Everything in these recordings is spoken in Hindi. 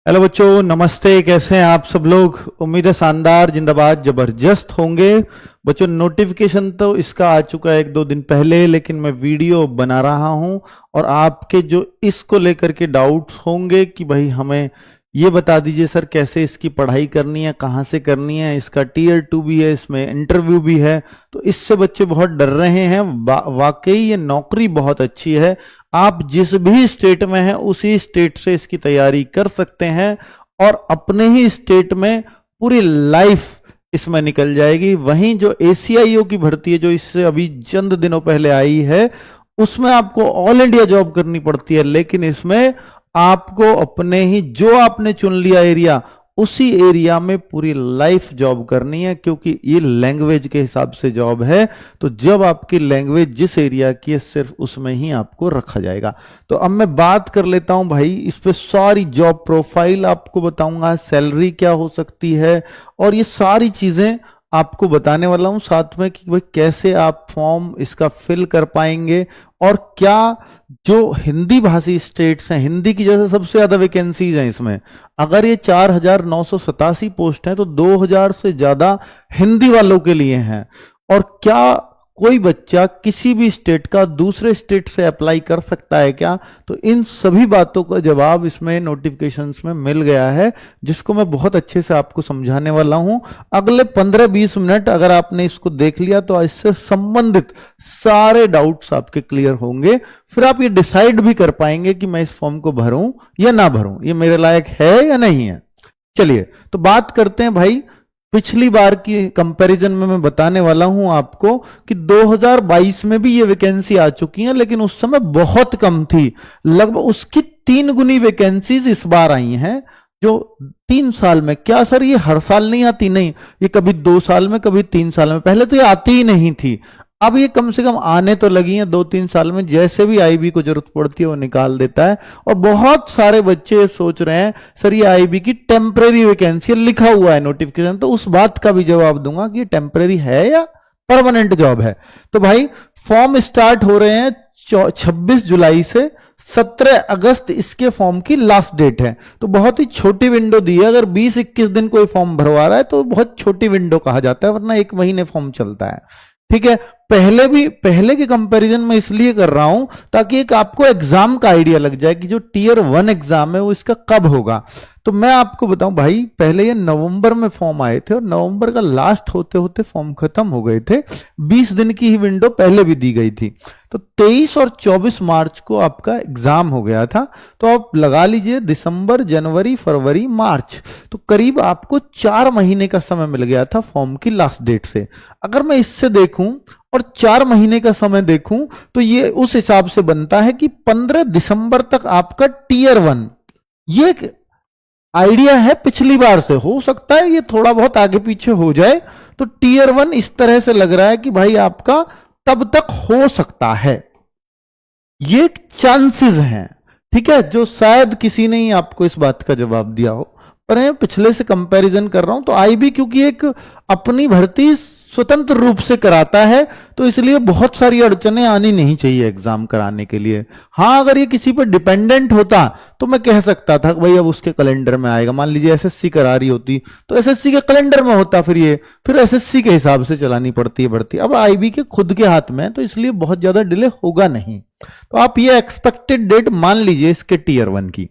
हेलो बच्चों, नमस्ते। कैसे हैं आप सब लोग? उम्मीद है शानदार, जिंदाबाद, जबरदस्त होंगे। बच्चों, नोटिफिकेशन तो इसका आ चुका है 1-2 दिन पहले, लेकिन मैं वीडियो बना रहा हूं और आपके जो इसको लेकर के डाउट्स होंगे कि भाई हमें ये बता दीजिए सर कैसे इसकी पढ़ाई करनी है, कहाँ से करनी है, इसका टीयर 2 भी है, इसमें इंटरव्यू भी है, तो इससे बच्चे बहुत डर रहे हैं। वाकई ये नौकरी बहुत अच्छी है। आप जिस भी स्टेट में हैं उसी स्टेट से इसकी तैयारी कर सकते हैं और अपने ही स्टेट में पूरी लाइफ इसमें निकल जाएगी। वहीं जो ACIO की भर्ती है, जो इससे अभी चंद दिनों पहले आई है, उसमें आपको ऑल इंडिया जॉब करनी पड़ती है, लेकिन इसमें आपको अपने ही जो आपने चुन लिया एरिया, उसी एरिया में पूरी लाइफ जॉब करनी है, क्योंकि ये लैंग्वेज के हिसाब से जॉब है। तो जब आपकी लैंग्वेज जिस एरिया की है, सिर्फ उसमें ही आपको रखा जाएगा। तो अब मैं बात कर लेता हूं भाई, इस पे सारी जॉब प्रोफाइल आपको बताऊंगा, सैलरी क्या हो सकती है, और ये सारी चीजें आपको बताने वाला हूं, साथ में कि भाई कैसे आप फॉर्म इसका फिल कर पाएंगे, और क्या जो हिंदी भाषी स्टेट्स हैं, हिंदी की जैसे सबसे ज्यादा वैकेंसीज हैं इसमें, अगर ये 4,987 पोस्ट हैं तो 2,000 से ज्यादा हिंदी वालों के लिए हैं। और क्या कोई बच्चा किसी भी स्टेट का दूसरे स्टेट से अप्लाई कर सकता है क्या? तो इन सभी बातों का जवाब इसमें नोटिफिकेशंस में मिल गया है, जिसको मैं बहुत अच्छे से आपको समझाने वाला हूं। अगले 15-20 मिनट अगर आपने इसको देख लिया तो इससे संबंधित सारे डाउट्स आपके क्लियर होंगे। फिर आप ये डिसाइड भी कर पाएंगे कि मैं इस फॉर्म को भरूं या ना भरूं, ये मेरे लायक है या नहीं है। चलिए तो बात करते हैं भाई। पिछली बार की कंपैरिजन में मैं बताने वाला हूं आपको कि 2022 में भी ये वैकेंसी आ चुकी है, लेकिन उस समय बहुत कम थी। लगभग उसकी 3 गुनी वैकेंसीज इस बार आई हैं, जो 3 साल में। क्या सर ये हर साल नहीं आती? नहीं, ये कभी 2 साल में, कभी 3 साल में। पहले तो ये आती ही नहीं थी, अब ये कम से कम आने तो लगी हैं 2-3 साल में। जैसे भी आईबी को जरूरत पड़ती है वो निकाल देता है। और बहुत सारे बच्चे सोच रहे हैं सर ये आईबी की टेम्परेरी वैकेंसी लिखा हुआ है नोटिफिकेशन, तो उस बात का भी जवाब दूंगा कि टेम्परेरी है या परमानेंट जॉब है। तो भाई फॉर्म स्टार्ट हो रहे हैं 26 जुलाई से। 17 अगस्त इसके फॉर्म की लास्ट डेट है। तो बहुत ही छोटी विंडो दी है। अगर 20-21 दिन कोई फॉर्म भरवा रहा है तो बहुत छोटी विंडो कहा जाता है, वरना 1 महीने फॉर्म चलता है। ठीक है, पहले के कंपैरिजन में इसलिए कर रहा हूं ताकि एक आपको एग्जाम का आइडिया लग जाए कि जो टीयर 1 एग्जाम है वो इसका कब होगा। तो मैं आपको बताऊं भाई, पहले ये नवंबर में फॉर्म आए थे और नवंबर का लास्ट होते होते फॉर्म खत्म हो गए थे। 20 दिन की ही विंडो पहले भी दी गई थी। तो 23 और 24 मार्च को आपका एग्जाम हो गया था। तो आप लगा लीजिए दिसंबर, जनवरी, फरवरी, मार्च, तो करीब आपको 4 महीने का समय मिल गया था फॉर्म की लास्ट डेट से। अगर मैं इससे देखूं और 4 महीने का समय देखूं तो ये उस हिसाब से बनता है कि 15 दिसंबर तक आपका टीयर 1, ये एक आइडिया है पिछली बार से। हो सकता है ये थोड़ा बहुत आगे पीछे हो जाए, तो टीयर 1 इस तरह से लग रहा है कि भाई आपका तब तक हो सकता है। ये चांसेस हैं, ठीक है, जो शायद किसी ने ही आपको इस बात का जवाब दिया हो। पर मैं पिछले से कंपैरिजन कर रहा हूं। तो आईबी क्योंकि एक अपनी भर्ती स्वतंत्र रूप से कराता है, तो इसलिए बहुत सारी अड़चनें आनी नहीं चाहिए एग्जाम कराने के लिए। हाँ, अगर ये किसी पर डिपेंडेंट होता तो मैं कह सकता था भाई अब उसके कैलेंडर में आएगा। मान लीजिए एसएससी करा रही होती तो एसएससी के कैलेंडर में होता, फिर एसएससी के हिसाब से चलानी पड़ती है भर्ती। अब आईबी के खुद के हाथ में है, तो इसलिए बहुत ज्यादा डिले होगा नहीं। तो आप ये एक्सपेक्टेड डेट मान लीजिए इसके टीयर 1 की।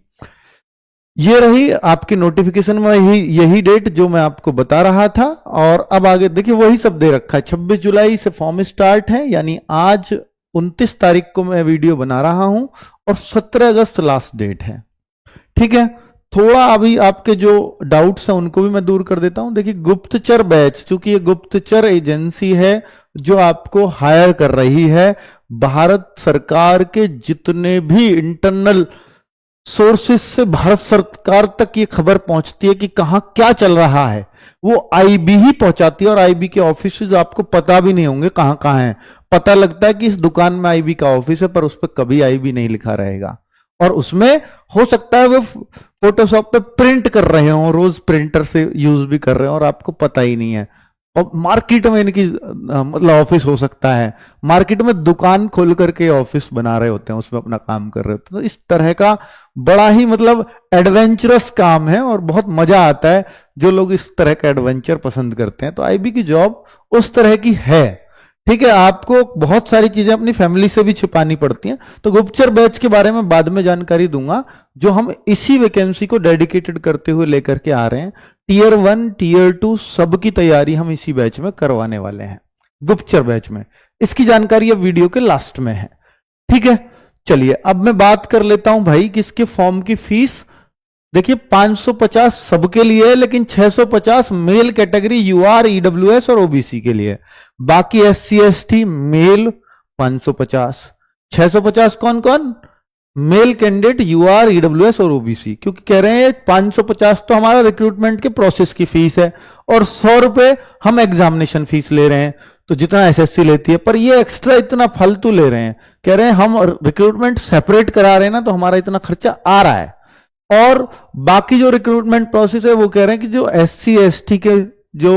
ये रही आपकी नोटिफिकेशन में यही डेट जो मैं आपको बता रहा था। और अब आगे देखिए वही सब दे रखा है। 26 जुलाई से फॉर्म स्टार्ट है, यानी आज 29 तारीख को मैं वीडियो बना रहा हूं, और 17 अगस्त लास्ट डेट है। ठीक है, थोड़ा अभी आपके जो डाउट्स हैं उनको भी मैं दूर कर देता हूं। देखिए गुप्तचर बैच, चूंकि ये गुप्तचर एजेंसी है जो आपको हायर कर रही है, भारत सरकार के जितने भी इंटरनल सोर्सेस से भारत सरकार तक ये खबर पहुंचती है कि कहां क्या चल रहा है, वो आईबी ही पहुंचाती है। और आईबी के ऑफिस आपको पता भी नहीं होंगे कहां कहां हैं। पता लगता है कि इस दुकान में आईबी का ऑफिस है, पर उस पर कभी आईबी नहीं लिखा रहेगा। और उसमें हो सकता है वो फोटोशॉप पे प्रिंट कर रहे हो, रोज प्रिंटर से यूज भी कर रहे हो और आपको पता ही नहीं है। और मार्केट में इनकी मतलब ऑफिस हो सकता है, मार्केट में दुकान खोल करके ऑफिस बना रहे होते हैं, उसमें अपना काम कर रहे होते हैं। तो इस तरह का बड़ा ही मतलब एडवेंचरस काम है और बहुत मजा आता है जो लोग इस तरह का एडवेंचर पसंद करते हैं। तो आईबी की जॉब उस तरह की है। ठीक है, आपको बहुत सारी चीजें अपनी फैमिली से भी छिपानी पड़ती हैं। तो गुप्तचर बैच के बारे में बाद में जानकारी दूंगा, जो हम इसी वैकेंसी को डेडिकेटेड करते हुए लेकर के आ रहे हैं। टीयर 1 टीयर 2 सबकी तैयारी हम इसी बैच में करवाने वाले हैं, गुप्तचर बैच में। इसकी जानकारी अब वीडियो के लास्ट में है। ठीक है, चलिए अब मैं बात कर लेता हूं भाई कि इसके फॉर्म की फीस। देखिए 550 सबके लिए है, लेकिन 650 मेल कैटेगरी यूआर ईडब्ल्यूएस और ओबीसी के लिए। बाकी एससी एसटी मेल 550, 650 कौन कौन? मेल कैंडिडेट यूआर ईडब्ल्यूएस और ओबीसी। क्योंकि कह रहे हैं 550 तो हमारा रिक्रूटमेंट के प्रोसेस की फीस है और 100 रुपए हम एग्जामिनेशन फीस ले रहे हैं, तो जितना एसएससी लेती है। पर ये एक्स्ट्रा इतना फालतू ले रहे हैं, कह रहे हैं हम रिक्रूटमेंट सेपरेट करा रहे हैं ना, तो हमारा इतना खर्चा आ रहा है। और बाकी जो रिक्रूटमेंट प्रोसेस है वो कह रहे हैं कि जो एससी एसटी के जो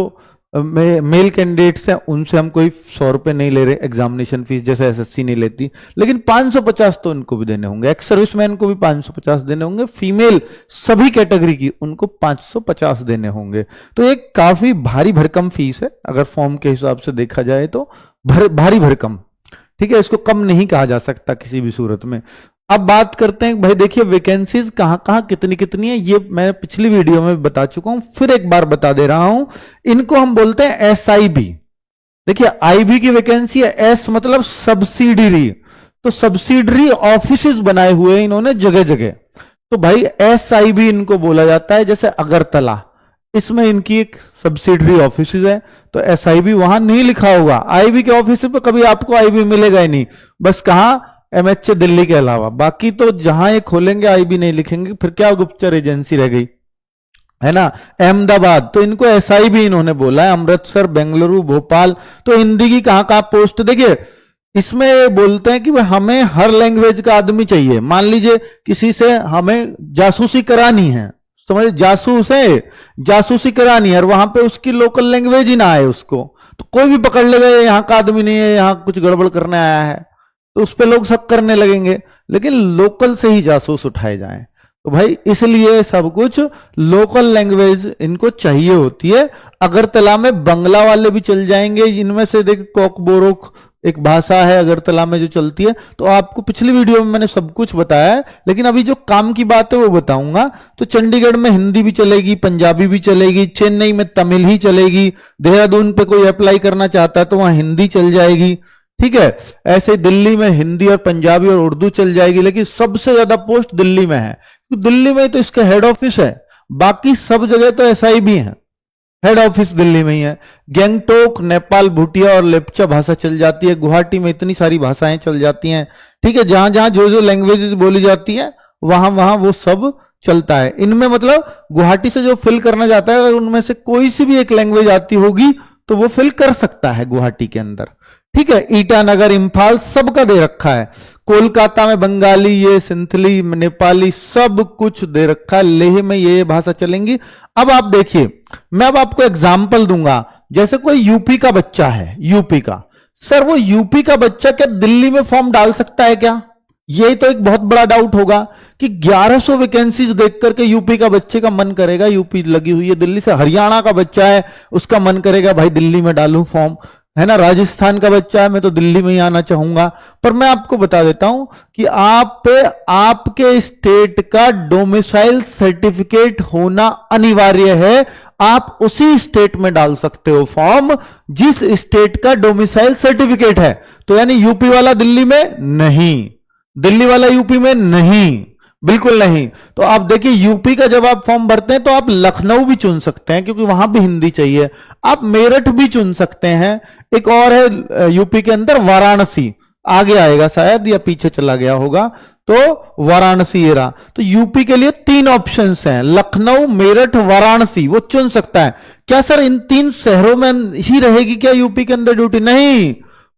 मेल कैंडिडेट्स हैं उनसे हम कोई 100 रुपए नहीं ले रहे एग्जामिनेशन फीस, जैसे एसएससी नहीं लेती, लेकिन 550 तो इनको भी देने होंगे। एक्स सर्विसमैन को भी 550 देने होंगे, फीमेल सभी कैटेगरी की उनको 550 देने होंगे। तो एक काफी भारी भरकम फीस है अगर फॉर्म के हिसाब से देखा जाए तो, भारी भरकम। ठीक है, इसको कम नहीं कहा जा सकता किसी भी सूरत में। अब बात करते हैं भाई, देखिए वैकेंसीज कहां कहां कितनी कितनी है, ये मैं पिछली वीडियो में बता चुका हूं, फिर एक बार बता दे रहा हूं। इनको हम बोलते हैं एसआईबी। देखिए आईबी की वैकेंसी है, एस मतलब सब्सिडरी, तो सब्सिडरी ऑफिसेज बनाए हुए हैं इन्होंने जगह जगह। तो भाई एसआईबी इनको बोला जाता है। जैसे अगरतला, इसमें इनकी एक सब्सिडरी ऑफिस है, तो एसआईबी वहां नहीं लिखा होगा। आईबी के ऑफिस पे कभी आपको आईबी मिलेगा ही नहीं, बस कहां एमएचए दिल्ली के अलावा, बाकी तो जहां ये खोलेंगे आईबी नहीं लिखेंगे, फिर क्या गुप्तचर एजेंसी रह गई, है ना। अहमदाबाद, तो इनको एसआईबी इन्होंने बोला है। अमृतसर, बेंगलुरु, भोपाल, तो हिंदी की कहां कहां पोस्ट। देखिए इसमें बोलते हैं कि हमें हर लैंग्वेज का आदमी चाहिए। मान लीजिए किसी से हमें जासूसी करानी है, समझ, जासूस है, जासूसी करानी है और वहां पे उसकी लोकल लैंग्वेज ही ना आए उसको, तो कोई भी पकड़ लेगा ये यहाँ का आदमी नहीं है, यहाँ कुछ गड़बड़ करने आया है, तो उस पर लोग शक करने लगेंगे। लेकिन लोकल से ही जासूस उठाए जाएं, तो भाई इसलिए सब कुछ लोकल लैंग्वेज इनको चाहिए होती है। अगरतला में बंगला वाले भी चल जाएंगे, इनमें से देख कोकबोरोक एक भाषा है अगरतला में जो चलती है, तो आपको पिछली वीडियो में मैंने सब कुछ बताया है, लेकिन अभी जो काम की बात है वो बताऊंगा। तो चंडीगढ़ में हिंदी भी चलेगी, पंजाबी भी चलेगी, चेन्नई में तमिल ही चलेगी, देहरादून पे कोई अप्लाई करना चाहता है तो वहां हिंदी चल जाएगी। ठीक है, ऐसे दिल्ली में हिंदी और पंजाबी और उर्दू चल जाएगी, लेकिन सबसे ज्यादा पोस्ट दिल्ली में है, तो दिल्ली में तो इसका हेड ऑफिस है। बाकी सब जगह तो एसआईबी है, हेड ऑफिस दिल्ली में ही है। गैंगटोक, नेपाल, भूटिया और लेप्चा भाषा चल जाती है। गुवाहाटी में इतनी सारी भाषाएं चल जाती हैं। ठीक है, जहां जहां जो जो लैंग्वेजेस बोली जाती है वहां वहां वो सब चलता है। इनमें मतलब गुवाहाटी से जो फिल करना चाहता है, अगर उनमें से कोई सी भी एक लैंग्वेज आती होगी तो वो फिल कर सकता है गुवाहाटी के अंदर। ठीक है, ईटानगर, इंफाल सबका दे रखा है। कोलकाता में बंगाली, ये सिंथली, नेपाली सब कुछ दे रखा है। लेह में ये भाषा चलेंगी। अब आप देखिए, मैं अब आपको एग्जाम्पल दूंगा। जैसे कोई यूपी का बच्चा है, यूपी का, सर वो यूपी का बच्चा क्या दिल्ली में फॉर्म डाल सकता है क्या? यही तो एक बहुत बड़ा डाउट होगा कि 1100 वैकेंसीज देख करके यूपी का बच्चे का मन करेगा, यूपी लगी हुई है दिल्ली से। हरियाणा का बच्चा है, उसका मन करेगा भाई दिल्ली में डालूं फॉर्म, है ना। राजस्थान का बच्चा है, मैं तो दिल्ली में ही आना चाहूंगा। पर मैं आपको बता देता हूं कि आप पे आपके स्टेट का डोमिसाइल सर्टिफिकेट होना अनिवार्य है। आप उसी स्टेट में डाल सकते हो फॉर्म जिस स्टेट का डोमिसाइल सर्टिफिकेट है। तो यानी यूपी वाला दिल्ली में नहीं, दिल्ली वाला यूपी में नहीं, बिल्कुल नहीं। तो आप देखिए यूपी का जब आप फॉर्म भरते हैं तो आप लखनऊ भी चुन सकते हैं क्योंकि वहां भी हिंदी चाहिए। आप मेरठ भी चुन सकते हैं। एक और है यूपी के अंदर वाराणसी, आगे आएगा शायद या पीछे चला गया होगा, तो वाराणसी ये रहा। तो यूपी के लिए 3 ऑप्शंस हैं, लखनऊ, मेरठ, वाराणसी, वो चुन सकता है। क्या सर इन 3 शहरों में ही रहेगी क्या यूपी के अंदर ड्यूटी? नहीं,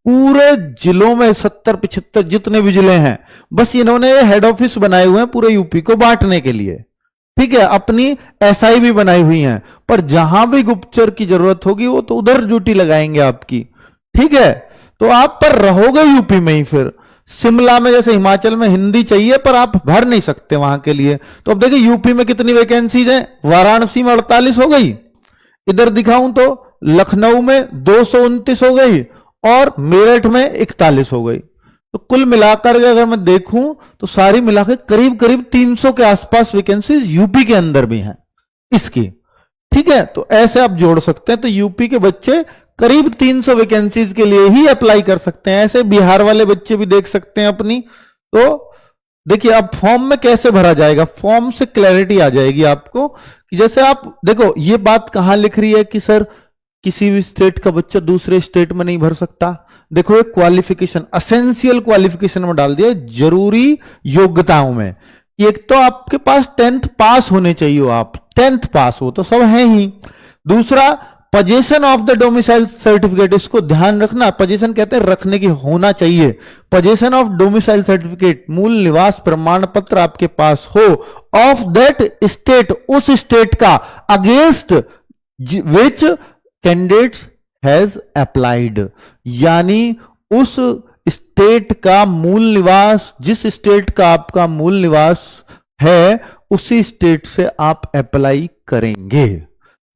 पूरे जिलों में 70-75 जितने भी जिले हैं, बस इन्होंने हेड ऑफिस बनाए हुए हैं पूरे यूपी को बांटने के लिए। ठीक है, अपनी एसआई भी बनाई हुई है, पर जहां भी गुप्तचर की जरूरत होगी वो तो उधर ड्यूटी लगाएंगे आपकी। ठीक है, तो आप पर रहोगे यूपी में ही। फिर शिमला में, जैसे हिमाचल में हिंदी चाहिए पर आप भर नहीं सकते वहां के लिए, तो अब देखिए यूपी में कितनी वैकेंसीज हैं। वाराणसी में 48 हो गई, इधर दिखाऊं तो लखनऊ में 229 हो गई, और मेरठ में 41 हो गई। तो कुल मिलाकर के अगर मैं देखूं तो सारी मिलाकर करीब करीब 300 के आसपास वैकेंसीज यूपी के अंदर भी हैं इसकी। ठीक है, तो ऐसे आप जोड़ सकते हैं। तो यूपी के बच्चे करीब 300 वैकेंसीज के लिए ही अप्लाई कर सकते हैं। ऐसे बिहार वाले बच्चे भी देख सकते हैं अपनी। तो देखिए अब फॉर्म में कैसे भरा जाएगा, फॉर्म से क्लैरिटी आ जाएगी आपको कि जैसे आप देखो ये बात कहां लिख रही है कि सर किसी भी स्टेट का बच्चा दूसरे स्टेट में नहीं भर सकता। देखो एक क्वालिफिकेशन, असेंशियल क्वालिफिकेशन में डाल दिया, जरूरी योग्यताओं में। एक तो आपके पास 10th पास होने चाहिए हो, आप 10th पास हो तो सब है ही। दूसरा position of the domicile certificate, इसको ध्यान रखना, पोजीशन कहते हैं रखने की, होना चाहिए। पोजीशन ऑफ डोमिसाइल सर्टिफिकेट, मूल निवास प्रमाण पत्र आपके पास हो, ऑफ दैट स्टेट, उस स्टेट का, against which candidates has applied, यानी उस स्टेट का मूल निवास, जिस स्टेट का आपका मूल निवास है उसी स्टेट से आप अप्लाई करेंगे।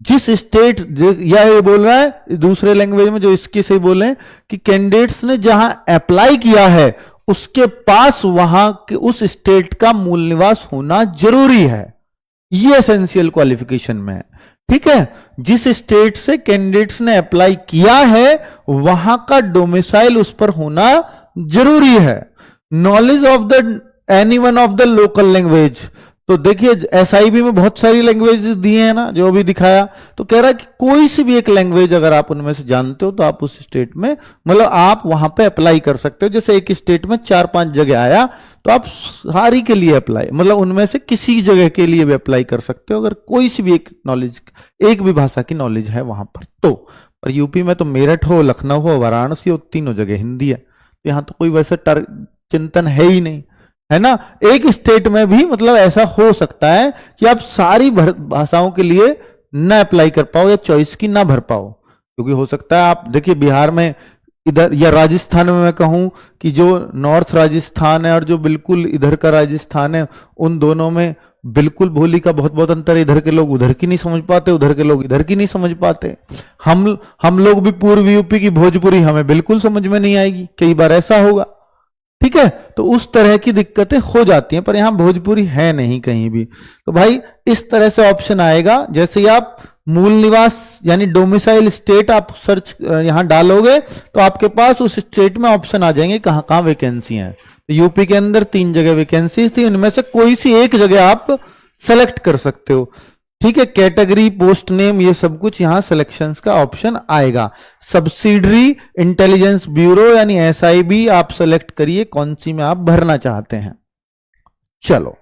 जिस स्टेट, या ये बोल रहा है दूसरे लैंग्वेज में जो इसके से बोले कि कैंडिडेट्स ने जहां अप्लाई किया है उसके पास वहां के उस स्टेट का मूल निवास होना जरूरी है। ये एसेंशियल क्वालिफिकेशन में है। ठीक है, जिस स्टेट से कैंडिडेट्स ने अप्लाई किया है वहां का डोमिसाइल उस पर होना जरूरी है। Knowledge of the any one of the local language, तो देखिए एसआईबी में बहुत सारी लैंग्वेज दिए हैं ना, जो अभी दिखाया, तो कह रहा है कि कोई सी भी एक लैंग्वेज अगर आप उनमें से जानते हो तो आप उस स्टेट में, मतलब आप वहां पे अप्लाई कर सकते हो। जैसे एक स्टेट में 4-5 जगह आया तो आप सारी के लिए अप्लाई, मतलब उनमें से किसी जगह के लिए भी अप्लाई कर सकते हो अगर कोई सी भी एक नॉलेज, एक भी भाषा की नॉलेज है वहां पर तो। पर यूपी में तो मेरठ हो, लखनऊ हो, वाराणसी हो, तीनों जगह हिंदी है, तो यहां तो कोई वैसे चिंतन है ही नहीं, है ना। एक स्टेट में भी मतलब ऐसा हो सकता है कि आप सारी भाषाओं के लिए ना अप्लाई कर पाओ या चॉइस की ना भर पाओ, क्योंकि हो सकता है आप देखिए बिहार में इधर, या राजस्थान में मैं कहूं कि जो नॉर्थ राजस्थान है और जो बिल्कुल इधर का राजस्थान है, उन दोनों में बिल्कुल बोली का बहुत बहुत अंतर है। इधर के लोग उधर की नहीं समझ पाते, उधर के लोग इधर की नहीं समझ पाते। हम लोग भी पूर्वी यूपी की भोजपुरी हमें बिल्कुल समझ में नहीं आएगी, कई बार ऐसा होगा। ठीक है, तो उस तरह की दिक्कतें हो जाती हैं, पर यहां भोजपुरी है नहीं कहीं भी। तो भाई इस तरह से ऑप्शन आएगा, जैसे ही आप मूल निवास यानी डोमिसाइल स्टेट आप सर्च यहां डालोगे तो आपके पास उस स्टेट में ऑप्शन आ जाएंगे कहां कहां वैकेंसी हैं। तो यूपी के अंदर 3 जगह वैकेंसी थी, उनमें से कोई सी एक जगह आप सेलेक्ट कर सकते हो। ठीक है, कैटेगरी, पोस्ट नेम, ये सब कुछ यहां सिलेक्शंस का ऑप्शन आएगा। सब्सिडरी इंटेलिजेंस ब्यूरो यानी एसआईबी आप सेलेक्ट करिए कौन सी में आप भरना चाहते हैं। चलो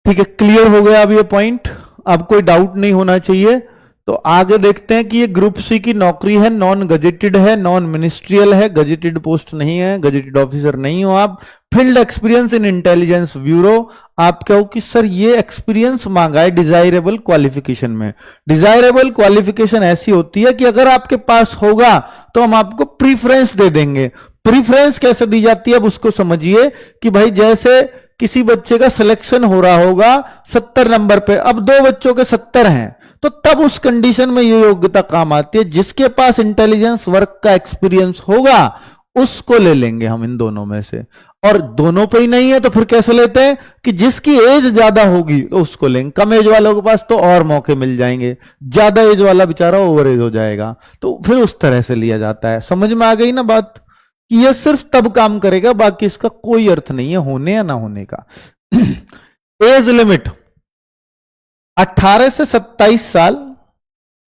ठीक है, क्लियर हो गया अब ये पॉइंट, अब कोई डाउट नहीं होना चाहिए। तो आगे देखते हैं कि ये ग्रुप सी की नौकरी है, नॉन गजेटेड है, नॉन मिनिस्ट्रियल है, गजेटेड पोस्ट नहीं है, गजेटेड ऑफिसर नहीं हो आप। Field experience in intelligence bureau, आप कहो कि सर ये एक्सपीरियंस मांगा है डिजायरेबल क्वालिफिकेशन में। डिजायरेबल क्वालिफिकेशन ऐसी होती है कि अगर आपके पास होगा तो हम आपको प्रीफरेंस दे देंगे। प्रीफरेंस कैसे दी जाती है अब उसको समझिए कि भाई जैसे किसी बच्चे का सिलेक्शन हो रहा होगा 70 नंबर पे, अब 2 बच्चों के 70 हैं, तो तब उस कंडीशन में ये योग्यता काम आती है। जिसके पास इंटेलिजेंस वर्क का एक्सपीरियंस होगा उसको ले लेंगे हम इन दोनों में से, और दोनों पे ही नहीं है तो फिर कैसे लेते हैं कि जिसकी एज ज्यादा होगी तो उसको लेंगे। कम एज वालों के पास तो और मौके मिल जाएंगे, ज्यादा एज वाला बेचारा ओवर एज हो जाएगा, तो फिर उस तरह से लिया जाता है। समझ में आ गई ना बात कि यह सिर्फ तब काम करेगा, बाकी इसका कोई अर्थ नहीं है होने या ना होने का। एज लिमिट 18 से 27 साल,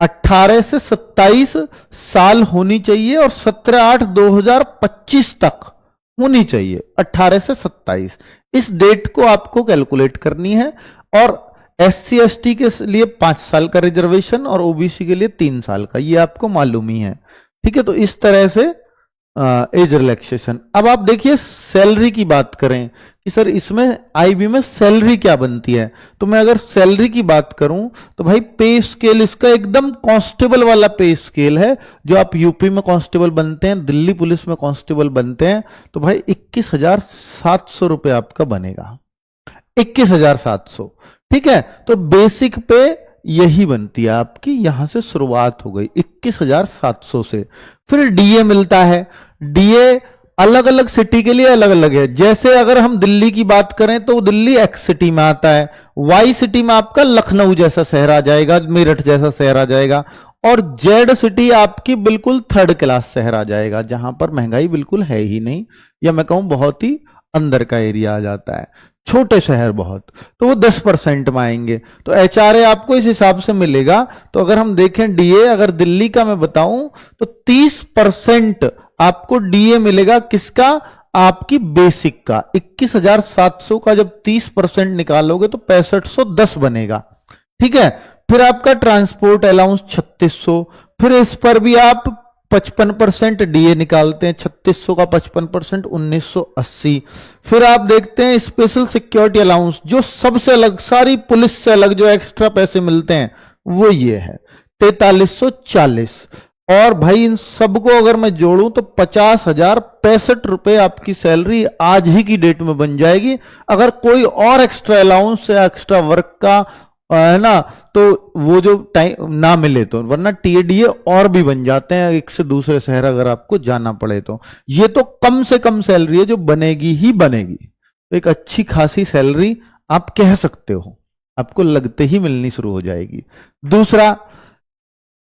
18 से 27 साल होनी चाहिए और 17/8/2025 तक होनी चाहिए। 18 से 27 इस डेट को आपको कैलकुलेट करनी है। और SC ST के लिए 5 साल का रिजर्वेशन और OBC के लिए 3 साल का, ये आपको मालूम ही है। ठीक है, तो इस तरह से एज रिलैक्सेशन। अब आप देखिए सैलरी की बात करें कि सर इसमें आईबी में सैलरी क्या बनती है, तो मैं अगर सैलरी की बात करूं तो भाई पे स्केल इसका एकदम कांस्टेबल वाला पे स्केल है। जो आप यूपी में कांस्टेबल बनते हैं, दिल्ली पुलिस में कांस्टेबल बनते हैं, तो भाई 21,700 रुपये आपका बनेगा, 21,700। ठीक है, तो बेसिक पे यही बनती है आपकी, यहां से शुरुआत हो गई 21,700 से। फिर डीए मिलता है। डीए अलग अलग सिटी के लिए अलग अलग है। जैसे अगर हम दिल्ली की बात करें तो दिल्ली एक्स सिटी में आता है, वाई सिटी में आपका लखनऊ जैसा शहर आ जाएगा, मेरठ जैसा शहर आ जाएगा, और जेड सिटी आपकी बिल्कुल थर्ड क्लास शहर आ जाएगा, जहां पर महंगाई बिल्कुल है ही नहीं, या मैं कहूं बहुत ही अंदर का एरिया आ जाता है, छोटे शहर बहुत, तो वो 10% में आएंगे। तो एचआरए आपको इस हिसाब से मिलेगा। तो अगर हम देखें डीए, अगर दिल्ली का मैं बताऊं तो 30% आपको डीए मिलेगा। किसका? आपकी बेसिक का। 21,700 का जब 30% निकालोगे तो 6510 बनेगा। ठीक है, फिर आपका ट्रांसपोर्ट अलाउंस 3600, फिर इस पर भी आप 55% डीए निकालते हैं, 3600 का 55% 1980। फिर आप देखते हैं स्पेशल सिक्योरिटी अलाउंस, जो सबसे अलग, सारी पुलिस से अलग जो एक्स्ट्रा पैसे मिलते हैं वो ये है 4340। और भाई इन सबको अगर मैं जोड़ूं तो 50,065 रुपए आपकी सैलरी आज ही की डेट में बन जाएगी। अगर कोई और एक्स्ट्रा अलाउंस या एक्स्ट्रा वर्क का है ना, तो वो जो टाइम ना मिले तो, वरना टीएडीए और भी बन जाते हैं एक से दूसरे शहर अगर आपको जाना पड़े तो। ये तो कम से कम सैलरी है जो बनेगी ही बनेगी। तो एक अच्छी खासी सैलरी आप कह सकते हो, आपको लगते ही मिलनी शुरू हो जाएगी। दूसरा,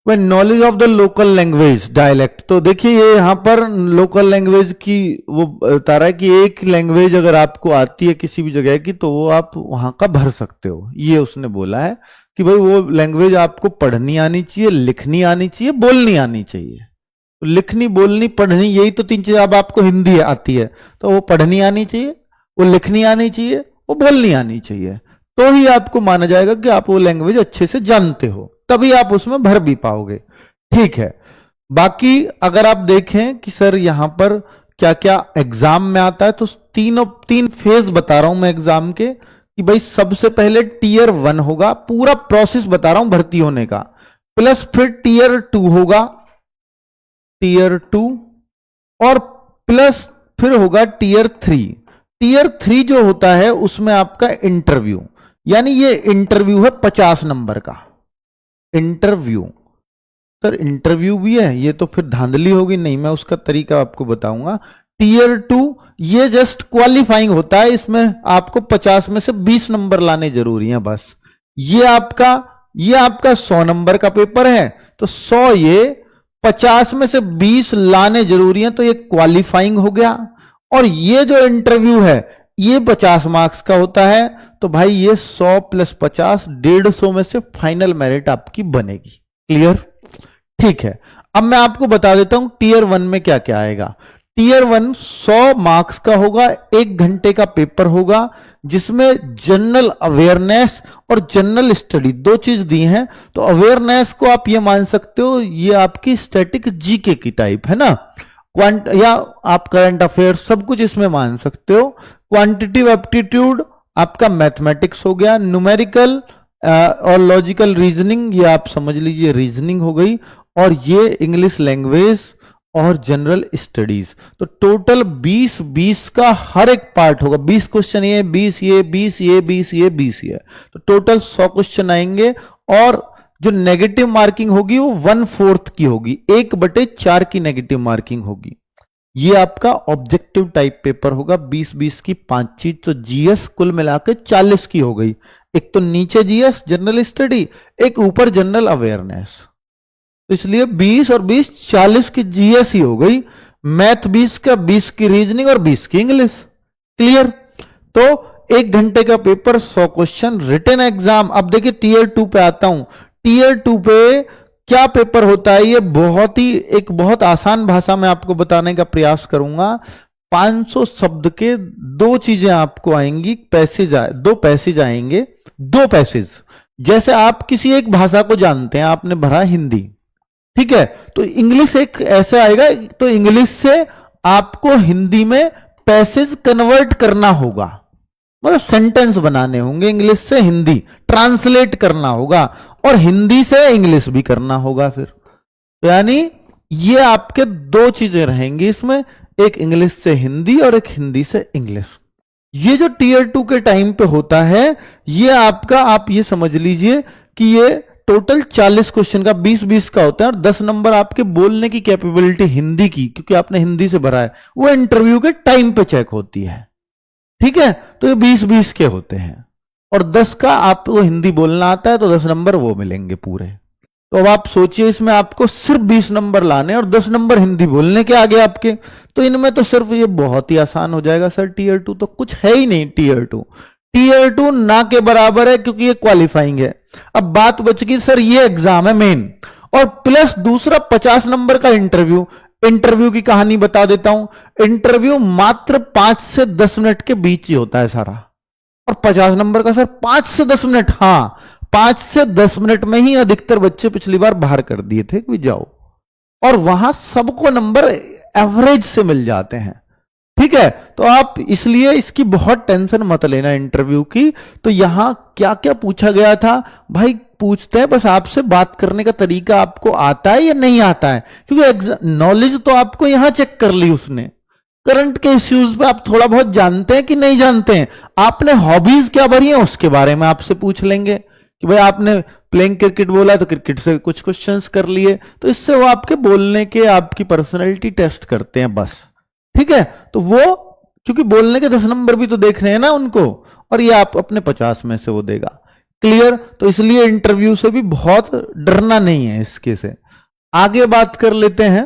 वह knowledge of the local language dialect. तो देखिए ये यहां पर लोकल लैंग्वेज की वो बता रहा है कि एक लैंग्वेज अगर आपको आती है किसी भी जगह की तो वो आप वहां का भर सकते हो। ये उसने बोला है कि भाई वो लैंग्वेज आपको पढ़नी आनी चाहिए, लिखनी आनी चाहिए, बोलनी आनी चाहिए। तो लिखनी, बोलनी, पढ़नी, यही तो तीन चीजें। अब आपको हिंदी आती है तो वो पढ़नी आनी चाहिए, वो लिखनी आनी चाहिए, वो बोलनी आनी चाहिए, तो ही आपको माना जाएगा कि आप वो लैंग्वेज अच्छे से जानते हो, तभी आप उसमें भर भी पाओगे। ठीक है, बाकी अगर आप देखें कि सर यहां पर क्या क्या एग्जाम में आता है, तो तीन फेज बता रहा हूं मैं एग्जाम के, कि भाई सबसे पहले टीयर 1 होगा, पूरा प्रोसेस बता रहा हूं भर्ती होने का, प्लस फिर टीयर 2 होगा, टीयर 2, और प्लस फिर होगा टीयर 3। टीयर 3 जो होता है उसमें आपका इंटरव्यू, यानी ये इंटरव्यू है 50 नंबर का इंटरव्यू। सर इंटरव्यू भी है, ये तो फिर धांधली होगी, नहीं मैं उसका तरीका आपको बताऊंगा। टीयर 2 ये जस्ट क्वालिफाइंग होता है, इसमें आपको 50 में से 20 नंबर लाने जरूरी हैं बस। ये आपका 100 नंबर का पेपर है, तो 100 ये 50 में से 20 लाने जरूरी हैं, तो ये क्वालिफाइंग हो गया। और ये जो इंटरव्यू है ये 50 मार्क्स का होता है, तो भाई ये 100 प्लस 50 150 में से फाइनल मेरिट आपकी बनेगी। क्लियर? ठीक है, अब मैं आपको बता देता हूं टीयर 1 में क्या क्या आएगा। टीयर 1 100 मार्क्स का होगा, 1 घंटे का पेपर होगा, जिसमें जनरल अवेयरनेस और जनरल स्टडी 2 चीज दी हैं। तो अवेयरनेस को आप ये मान सकते हो, ये आपकी स्टैटिक जीके की टाइप है ना, या आप करंट अफेयर सब कुछ इसमें मान सकते हो। क्वांटिटिव एप्टीट्यूड आपका मैथमेटिक्स हो गया, न्यूमेरिकल और लॉजिकल रीजनिंग, ये आप समझ लीजिए रीजनिंग हो गई, और ये इंग्लिश लैंग्वेज और जनरल स्टडीज। तो टोटल 20 का हर एक पार्ट होगा, 20 क्वेश्चन ये, 20 ये, 20 ये, 20 ये, 20 ये, तो टोटल 100 क्वेश्चन आएंगे। और जो नेगेटिव मार्किंग होगी वो 1/4 की होगी, 1/4 की नेगेटिव मार्किंग होगी। ये आपका ऑब्जेक्टिव टाइप पेपर होगा, 20 की 5 चीज। तो जीएस कुल मिलाकर 40 की हो गई, एक तो नीचे जीएस जनरल स्टडी, एक ऊपर जनरल अवेयरनेस, तो इसलिए 20 और 20 40 की जीएस ही हो गई। मैथ 20 का, 20 की रीजनिंग और 20 की इंग्लिश। क्लियर? तो 1 घंटे का पेपर, 100 क्वेश्चन, रिटन एग्जाम। अब देखिए टीयर 2 पे आता हूं। टीयर 2 पे क्या पेपर होता है, ये बहुत आसान भाषा में आपको बताने का प्रयास करूंगा। 500 शब्द के 2 चीजें आपको आएंगी, पैसेज 2 पैसेज आएंगे, 2 पैसेज। जैसे आप किसी एक भाषा को जानते हैं, आपने भरा हिंदी, ठीक है, तो इंग्लिश एक ऐसा आएगा, तो इंग्लिश से आपको हिंदी में पैसेज कन्वर्ट करना होगा, मतलब सेंटेंस बनाने होंगे, इंग्लिश से हिंदी ट्रांसलेट करना होगा और हिंदी से इंग्लिश भी करना होगा फिर। तो यानी ये आपके दो चीजें रहेंगी इसमें, एक इंग्लिश से हिंदी और एक हिंदी से इंग्लिश। ये जो टीयर 2 के टाइम पे होता है, ये आपका, आप ये समझ लीजिए कि ये टोटल 40 क्वेश्चन का 20-20 का होता है और 10 नंबर आपके बोलने की कैपेबिलिटी हिंदी की, क्योंकि आपने हिंदी से भरा है, वो इंटरव्यू के टाइम पे चेक होती है। ठीक है, तो ये 20-20 के होते हैं और 10 का आपको हिंदी बोलना आता है तो 10 नंबर वो मिलेंगे पूरे। तो अब आप सोचिए, इसमें आपको सिर्फ 20 नंबर लाने और 10 नंबर हिंदी बोलने के आगे आपके, तो इनमें तो सिर्फ ये बहुत ही आसान हो जाएगा सर। टीयर 2 तो कुछ है ही नहीं, टीयर 2 ना के बराबर है, क्योंकि ये क्वालिफाइंग है। अब बात बच गई सर, ये एग्जाम है मेन और प्लस दूसरा 50 नंबर का इंटरव्यू। इंटरव्यू की कहानी बता देता हूं, इंटरव्यू मात्र 5 से 10 मिनट के बीच ही होता है सारा, और 50 नंबर का सर 5 से 10 मिनट, हाँ 5 से 10 मिनट में ही अधिकतर बच्चे पिछली बार बाहर कर दिए थे कि जाओ, और वहां सबको नंबर एवरेज से मिल जाते हैं। ठीक है, तो आप इसलिए इसकी बहुत टेंशन मत लेना इंटरव्यू की। तो यहां क्या क्या पूछा गया था भाई, पूछते हैं बस आपसे बात करने का तरीका आपको आता है या नहीं आता है, क्योंकि नॉलेज तो आपको यहां चेक कर ली उसने, करंट के इश्यूज पे आप थोड़ा बहुत जानते हैं कि नहीं जानते हैं, आपने हॉबीज क्या भरी है उसके बारे में आपसे पूछ लेंगे कि भाई आपने प्लेइंग क्रिकेट बोला तो क्रिकेट से कुछ क्वेश्चंस कर लिए, तो इससे वो आपके बोलने के, आपकी पर्सनैलिटी टेस्ट करते हैं बस। ठीक है, तो वो क्योंकि बोलने के 10 नंबर भी तो देख रहे हैं ना उनको, और ये आप अपने 50 में से वो देगा। क्लियर, तो इसलिए इंटरव्यू से भी बहुत डरना नहीं है इसके से। आगे बात कर लेते हैं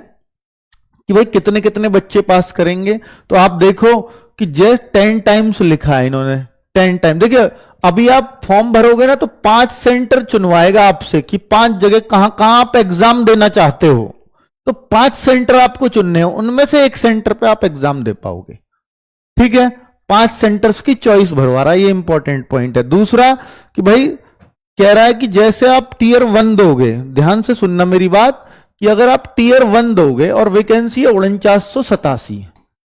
कि भाई कितने कितने बच्चे पास करेंगे। तो आप देखो कि जे 10 टाइम्स लिखा है इन्होंने, 10 टाइम। देखिए अभी आप फॉर्म भरोगे ना तो 5 सेंटर चुनवाएगा आपसे कि 5 जगह कहां कहां आप एग्जाम देना चाहते हो, तो 5 सेंटर आपको चुनने हो, उनमें से एक सेंटर पे आप एग्जाम दे पाओगे। ठीक है, 5 सेंटर्स की चॉइस भरवा रहा है, ये इंपॉर्टेंट पॉइंट है। दूसरा कि भाई कह रहा है कि जैसे आप टीयर 1 दोगे, ध्यान से सुनना मेरी बात, कि अगर आप टीयर 1 दोगे और वैकेंसी है 4987,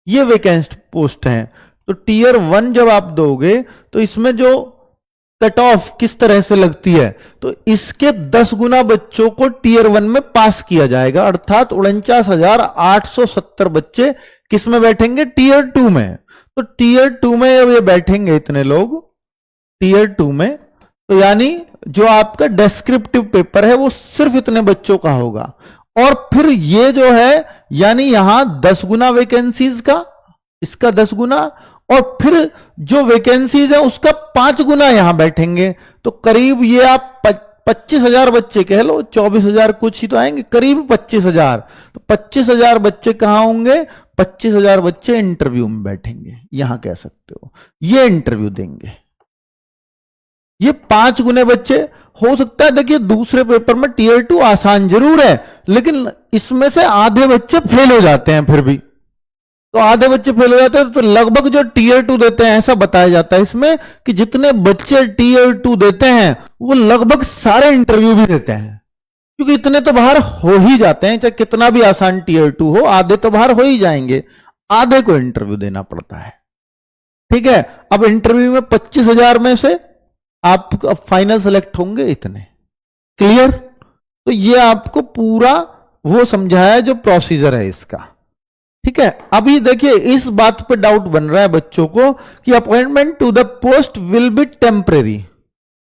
ये वैकेंसी पोस्ट है, तो टीयर 1 जब आप दोगे तो इसमें जो कट ऑफ किस तरह से लगती है, तो इसके 10 गुना बच्चों को टीयर 1 में पास किया जाएगा, अर्थात 49,870 बच्चे किस में बैठेंगे, टीयर 2 में। तो टीयर 2 में ये बैठेंगे इतने लोग टीयर 2 में, तो यानी जो आपका डेस्क्रिप्टिव पेपर है वो सिर्फ इतने बच्चों का होगा। और फिर ये जो है यानी यहां 10 गुना वैकेंसीज का, इसका 10 गुना, और फिर जो वैकेंसीज है उसका 5 गुना यहां बैठेंगे, तो करीब ये आप 25,000 बच्चे कह लो, 24,000 कुछ ही तो आएंगे, करीब 25,000। तो 25,000 बच्चे कहां होंगे, 25,000 बच्चे इंटरव्यू में बैठेंगे, यहां कह सकते हो ये इंटरव्यू देंगे। ये 5 गुने बच्चे हो सकता है। देखिए दूसरे पेपर में टीयर 2 आसान जरूर है, लेकिन इसमें से आधे बच्चे फेल हो जाते हैं, फिर भी तो आधे बच्चे फेल हो जाते हैं, तो लगभग जो टीयर 2 देते हैं, ऐसा बताया जाता है इसमें कि जितने बच्चे टीयर 2 देते हैं वो लगभग सारे इंटरव्यू भी देते हैं, क्योंकि इतने तो बाहर हो ही जाते हैं, चाहे कितना भी आसान टीयर 2 हो, आधे तो बाहर हो ही जाएंगे, आधे को इंटरव्यू देना पड़ता है। ठीक है, अब इंटरव्यू में 25,000 में से आप फाइनल सेलेक्ट होंगे इतने। क्लियर, तो ये आपको पूरा वो समझाया जो प्रोसीजर है इसका। ठीक है, अभी देखिए इस बात पे डाउट बन रहा है बच्चों को कि appointment to the post will be temporary.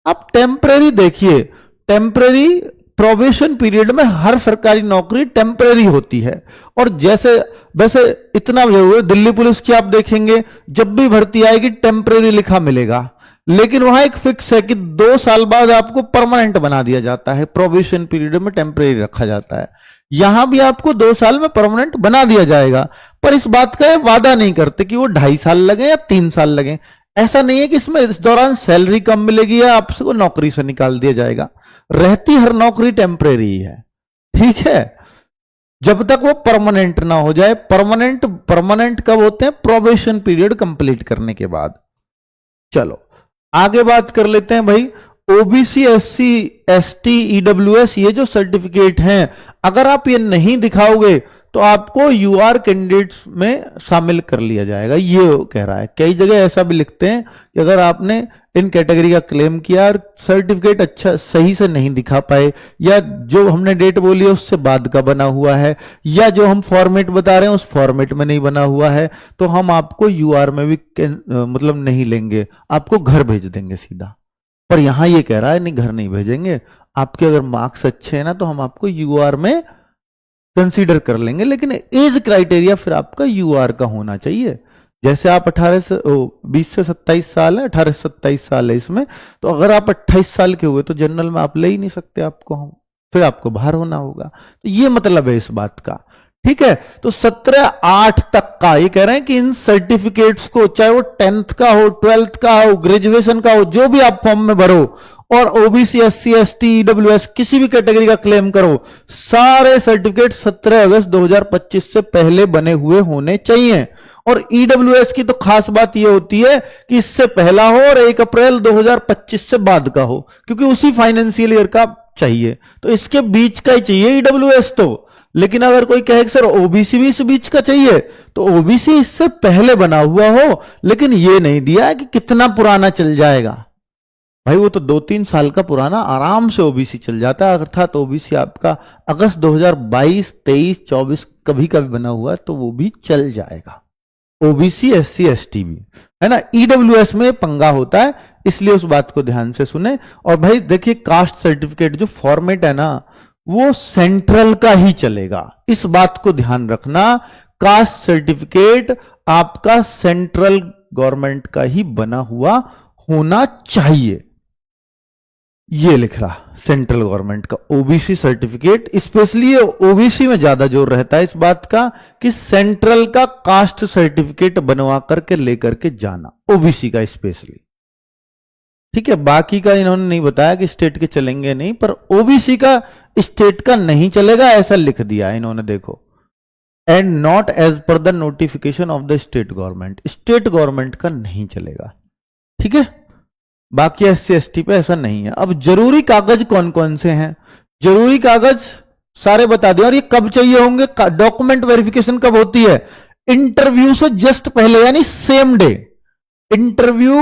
आप टेम्परेरी देखिए, टेम्परेरी प्रोबेशन पीरियड में हर सरकारी नौकरी टेम्परेरी होती है, और जैसे वैसे इतना जरूर, दिल्ली पुलिस की आप देखेंगे जब भी भर्ती आएगी टेम्परेरी लिखा मिलेगा, लेकिन वहां एक फिक्स है कि 2 साल बाद आपको परमानेंट बना दिया जाता है, प्रोबेशन पीरियड में टेम्परेरी रखा जाता है। यहां भी आपको 2 साल में परमानेंट बना दिया जाएगा, पर इस बात का वादा नहीं करते कि वो 2.5 साल लगे या 3 साल लगे। ऐसा नहीं है कि इसमें इस दौरान सैलरी कम मिलेगी या आपको नौकरी से निकाल दिया जाएगा, रहती हर नौकरी टेम्परेरी है। ठीक है, जब तक वो परमानेंट ना हो जाए। परमानेंट कब होते हैं, प्रोबेशन पीरियड कंप्लीट करने के बाद। चलो आगे बात कर लेते हैं भाई ओबीसी, एससी, एसटी, ईडब्ल्यूएस, ये जो सर्टिफिकेट हैं, अगर आप ये नहीं दिखाओगे तो आपको यूआर कैंडिडेट्स में शामिल कर लिया जाएगा, ये कह रहा है। कई जगह ऐसा भी लिखते हैं कि अगर आपने इन कैटेगरी का क्लेम किया और सर्टिफिकेट अच्छा सही से नहीं दिखा पाए, या जो हमने डेट बोली है उससे बाद का बना हुआ है, या जो हम फॉर्मेट बता रहे हैं उस फॉर्मेट में नहीं बना हुआ है, तो हम आपको यूआर में भी मतलब नहीं लेंगे, आपको घर भेज देंगे सीधा। पर यहां ये कह रहा है नहीं, घर नहीं भेजेंगे, आपके अगर मार्क्स अच्छे हैं ना तो हम आपको यूआर में कंसीडर कर लेंगे, लेकिन एज क्राइटेरिया फिर आपका यूआर का होना चाहिए। जैसे आप 20 से 27 साल है, 18 से 27 साल है इसमें, तो अगर आप 28 साल के हुए तो जनरल में आप ले ही नहीं सकते आपको, हम फिर आपको बाहर होना होगा। तो ये मतलब है इस बात का, ठीक है। तो 17/8 तक का ये कह रहे हैं कि इन सर्टिफिकेट्स को, चाहे वो 10th का हो, 12th का हो, ग्रेजुएशन का हो, जो भी आप फॉर्म में भरो, और ओबीसी, एससी, एसटी, ईडब्ल्यूएस किसी भी कैटेगरी का क्लेम करो, सारे सर्टिफिकेट 17 अगस्त 2025 से पहले बने हुए होने चाहिए। और ईडब्ल्यूएस की तो खास बात यह होती है कि इससे पहला हो और 1 अप्रैल 2025 से बाद का हो, क्योंकि उसी फाइनेंशियल ईयर का चाहिए, तो इसके बीच का ही चाहिए ईडब्ल्यूएस तो। लेकिन अगर कोई कहे कि सर ओबीसी भी इस बीच का चाहिए, तो ओबीसी इससे पहले बना हुआ हो, लेकिन ये नहीं दिया कि कितना पुराना चल जाएगा। भाई वो तो 2-3 साल का पुराना आराम से ओबीसी चल जाता है, अर्थात ओबीसी आपका अगस्त 2022, 23, 24 कभी कभी बना हुआ है तो वो भी चल जाएगा। ओबीसी, एससी, एसटी भी है ना। ईडब्ल्यूएस में पंगा होता है, इसलिए उस बात को ध्यान से सुने। और भाई देखिए, कास्ट सर्टिफिकेट जो फॉर्मेट है ना, वो सेंट्रल का ही चलेगा, इस बात को ध्यान रखना। कास्ट सर्टिफिकेट आपका सेंट्रल गवर्नमेंट का ही बना हुआ होना चाहिए, ये लिख रहा सेंट्रल गवर्नमेंट का ओबीसी सर्टिफिकेट। स्पेशली ओबीसी में ज्यादा जोर रहता है इस बात का कि सेंट्रल का कास्ट सर्टिफिकेट बनवा करके लेकर के जाना, ओबीसी का स्पेशली, ठीक है। बाकी का इन्होंने नहीं बताया कि स्टेट के चलेंगे नहीं, पर ओबीसी का स्टेट का नहीं चलेगा ऐसा लिख दिया इन्होंने, देखो। And not as per the notification of the state government, state government का नहीं चलेगा, ठीक है। बाकी एससी एसटी पे ऐसा नहीं है। अब जरूरी कागज कौन कौन से हैं, जरूरी कागज सारे बता दें। और ये कब चाहिए होंगे, डॉक्यूमेंट वेरिफिकेशन कब होती है, इंटरव्यू से जस्ट पहले, यानी सेम डे, इंटरव्यू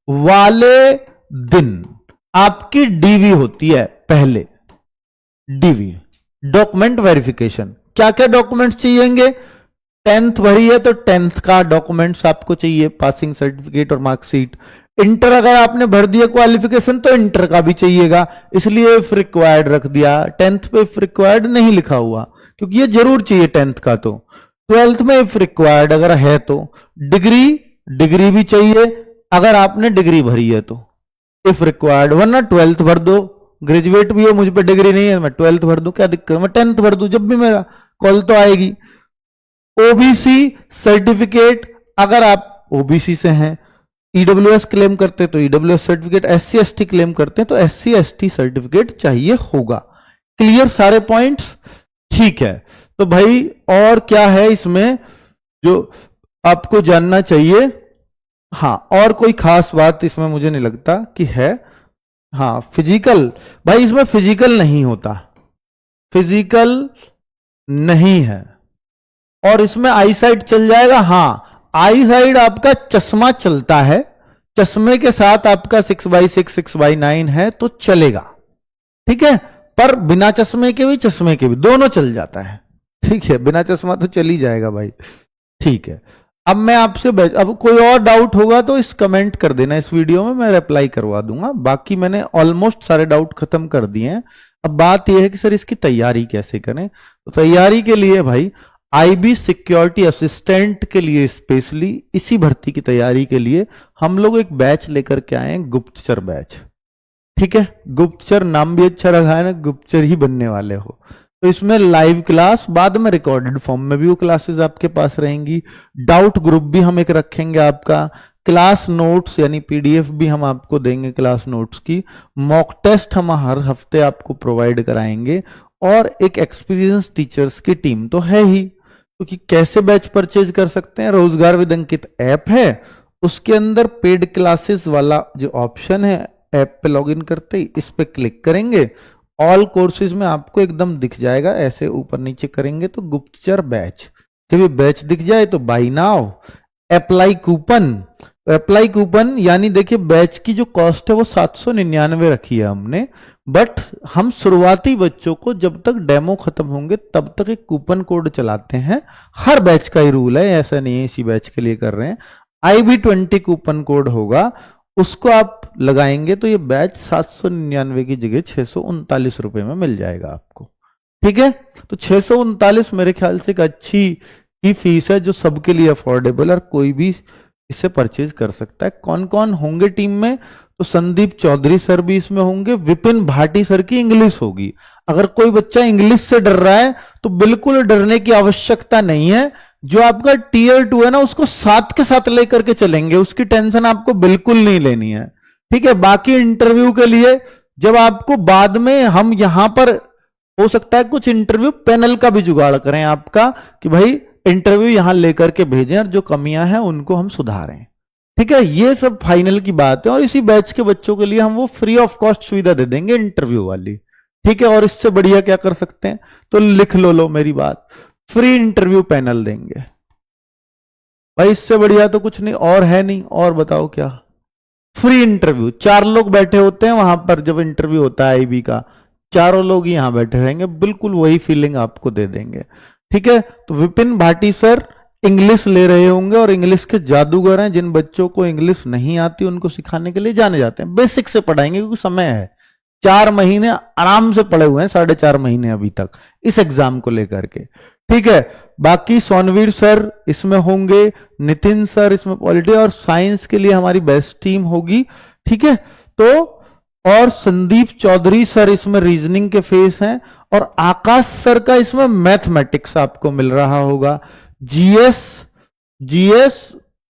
वाले दिन आपकी डीवी होती है पहले, डीवी डॉक्यूमेंट वेरिफिकेशन। क्या क्या डॉक्यूमेंट्स चाहिएंगे, 10th भरी है तो 10th का डॉक्यूमेंट्स आपको चाहिए, पासिंग सर्टिफिकेट और मार्कशीट। इंटर अगर आपने भर दिया क्वालिफिकेशन तो इंटर का भी चाहिएगा, इसलिए इफ रिक्वायर्ड रख दिया। 10th पे इफ रिक्वायर्ड नहीं लिखा हुआ क्योंकि ये जरूर चाहिए 10th का। तो 12th में इफ रिक्वायर्ड अगर है तो डिग्री भी चाहिए, अगर आपने डिग्री भरी है तो इफ रिक्वायर्ड, वरना 12th भर दो। ग्रेजुएट भी हो, मुझ पे डिग्री नहीं है, मैं 12th भर दूं, क्या दिक्कत, मैं 10th भर दूं, जब भी मेरा कॉल तो आएगी। ओबीसी सर्टिफिकेट अगर आप ओबीसी से हैं, ईडब्ल्यूएस क्लेम करते तो EWS certificate, SC ST claim करते हैं तो एससी एसटी सर्टिफिकेट चाहिए होगा। क्लियर सारे पॉइंट्स, ठीक है। तो भाई और क्या है इसमें जो आपको जानना चाहिए, हाँ और कोई खास बात इसमें मुझे नहीं लगता कि है। हाँ फिजिकल, भाई इसमें फिजिकल नहीं होता, फिजिकल नहीं है। और इसमें आई साइड चल जाएगा, हाँ आई साइड आपका चश्मा चलता है, चश्मे के साथ आपका 6x6 6x9 है तो चलेगा, ठीक है। पर बिना चश्मे के भी, चश्मे के भी, दोनों चल जाता है, ठीक है। बिना चश्मा तो चल ही जाएगा भाई, ठीक है। अब मैं आपसे अब कोई और डाउट होगा तो इस कमेंट कर देना इस वीडियो में, मैं रिप्लाई करवा दूंगा। बाकी मैंने ऑलमोस्ट सारे डाउट खत्म कर दिए हैं। अब बात यह है कि सर इसकी तैयारी कैसे करें। तो तैयारी के लिए भाई आईबी सिक्योरिटी असिस्टेंट के लिए स्पेशली इसी भर्ती की तैयारी के लिए हम लोग एक बैच लेकर के आए हैं, गुप्तचर बैच, ठीक है। गुप्तचर नाम भी अच्छा रखा है ना, गुप्तचर ही बनने वाले हो। तो इसमें लाइव क्लास, बाद में रिकॉर्डेड फॉर्म में भी वो क्लासेस आपके पास रहेंगी। डाउट ग्रुप भी हम एक रखेंगे आपका, क्लास नोट्स यानी पीडीएफ भी हम आपको देंगे क्लास नोट्स की, मॉक टेस्ट हम हर हफ्ते आपको प्रोवाइड कराएंगे, और एक एक्सपीरियंस टीचर्स की टीम तो है ही। क्योंकि कैसे बैच परचेज कर सकते हैं, रोजगार विद अंकित ऐप है, उसके अंदर पेड क्लासेस वाला जो ऑप्शन है ऐप पे लॉगिन करते ही इस पे क्लिक करेंगे, ऑल कोर्सेज में आपको एकदम दिख जाएगा, ऐसे ऊपर नीचे करेंगे तो गुप्तचर बैच, जब ये बैच दिख जाए तो buy now, apply coupon. Apply coupon यानी देखिए बैच की जो कॉस्ट है वो 799 रखी है हमने, बट हम शुरुआती बच्चों को जब तक डेमो खत्म होंगे तब तक एक कूपन कोड चलाते हैं। हर बैच का ही रूल है, ऐसा नहीं है इसी बैच के लिए कर रहे हैं। IB20 कूपन कोड होगा, उसको आप लगाएंगे तो ये बैच 799 की जगह 639 रुपए में मिल जाएगा आपको। ठीक है, तो 639 मेरे ख्याल से एक अच्छी ही फीस है जो सबके लिए अफोर्डेबल और कोई भी इसे परचेज कर सकता है। कौन कौन होंगे टीम में, तो संदीप चौधरी सर भी इसमें होंगे, विपिन भाटी सर की इंग्लिश होगी। अगर कोई बच्चा इंग्लिश से डर रहा है तो बिल्कुल डरने की आवश्यकता नहीं है, जो आपका Tier 2 है ना उसको साथ के साथ लेकर के चलेंगे, उसकी टेंशन आपको बिल्कुल नहीं लेनी है। ठीक है, बाकी इंटरव्यू के लिए जब आपको बाद में हम यहां पर हो सकता है कुछ इंटरव्यू पैनल का भी जुगाड़ करें आपका, कि भाई इंटरव्यू यहां लेकर के भेजें और जो कमियां हैं उनको हम सुधारें। ठीक है, ये सब फाइनल की बात है, और इसी बैच के बच्चों के लिए हम वो फ्री ऑफ कॉस्ट सुविधा दे देंगे इंटरव्यू वाली। ठीक है, और इससे बढ़िया क्या कर सकते हैं, तो लिख लो मेरी बात, फ्री इंटरव्यू पैनल देंगे भाई, इससे बढ़िया तो कुछ नहीं और है नहीं। और बताओ क्या, फ्री इंटरव्यू, 4 लोग बैठे होते हैं वहां पर जब इंटरव्यू होता है IB का, चारों लोग यहां बैठे रहेंगे, बिल्कुल वही फीलिंग आपको दे देंगे। ठीक है, तो विपिन भाटी सर इंग्लिश ले रहे होंगे और इंग्लिश के जादूगर हैं, जिन बच्चों को इंग्लिश नहीं आती उनको सिखाने के लिए जाने जाते हैं, बेसिक से पढ़ाएंगे क्योंकि समय है, 4 महीने आराम से पढ़े हुए हैं, 4.5 महीने अभी तक इस एग्जाम को लेकर के। ठीक है, बाकी सोनवीर सर इसमें होंगे, नितिन सर इसमें पॉलिटी और साइंस के लिए हमारी बेस्ट टीम होगी। ठीक है, तो और संदीप चौधरी सर इसमें रीजनिंग के फेस हैं, और आकाश सर का इसमें मैथमेटिक्स आपको मिल रहा होगा। जीएस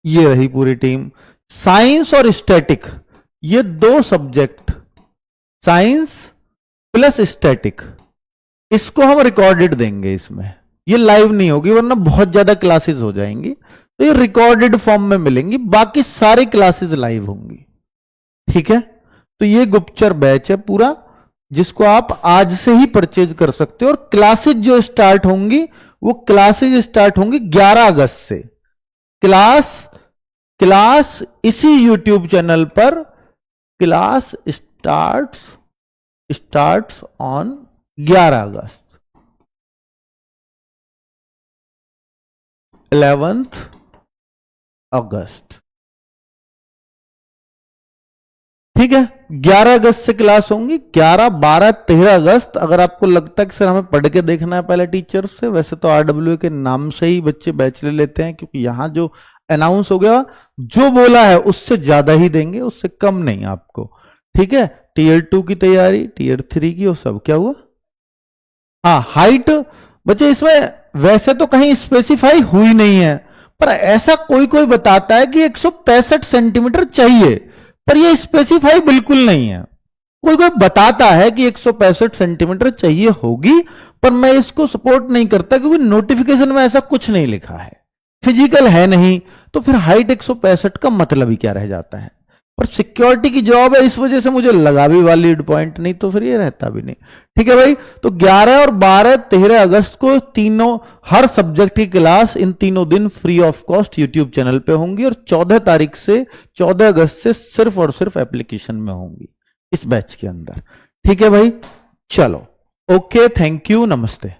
ये रही पूरी टीम। साइंस और स्टैटिक ये 2 सब्जेक्ट, साइंस प्लस स्टैटिक, इसको हम रिकॉर्डेड देंगे, इसमें ये लाइव नहीं होगी वरना बहुत ज्यादा क्लासेस हो जाएंगी, तो ये रिकॉर्डेड फॉर्म में मिलेंगी, बाकी सारी क्लासेस लाइव होंगी। ठीक है, तो ये गुप्तचर बैच है पूरा, जिसको आप आज से ही परचेज कर सकते हो, और क्लासेज जो स्टार्ट होंगी वो क्लासेज स्टार्ट होंगी 11 अगस्त से। क्लास इसी YouTube चैनल पर class starts on 11 August, 11th अगस्त। ठीक है, 11 अगस्त से क्लास होंगी, 11, 12, 13 अगस्त। अगर आपको लगता है कि सर हमें पढ़ के देखना है पहले टीचर से, वैसे तो RWA के नाम से ही बच्चे बैच ले लेते हैं, क्योंकि यहां जो अनाउंस हो गया जो बोला है उससे ज्यादा ही देंगे, उससे कम नहीं आपको। ठीक है, Tier 2 की तैयारी, Tier 3 की, और सब क्या हुआ, हाँ हाइट बच्चे इसमें वैसे तो कहीं स्पेसिफाई हुई नहीं है, पर ऐसा कोई कोई बताता है कि 165 सेंटीमीटर चाहिए, पर ये स्पेसिफाई बिल्कुल नहीं है। कोई कोई बताता है कि 165 सेंटीमीटर चाहिए होगी, पर मैं इसको सपोर्ट नहीं करता, क्योंकि नोटिफिकेशन में ऐसा कुछ नहीं लिखा है, फिजिकल है नहीं, तो फिर हाइट 165 का मतलब ही क्या रह जाता है। पर सिक्योरिटी की जॉब है, इस वजह से मुझे लगा भी वैलिड पॉइंट, नहीं तो फिर ये रहता भी नहीं। ठीक है भाई, तो 11 और 12, 13 अगस्त को तीनों हर सब्जेक्ट की क्लास इन तीनों दिन free of cost YouTube channel पे होंगी, और 14 अगस्त से सिर्फ और सिर्फ एप्लीकेशन में होंगी इस बैच के अंदर। ठीक है भाई, चलो ओके, थैंक यू, नमस्ते।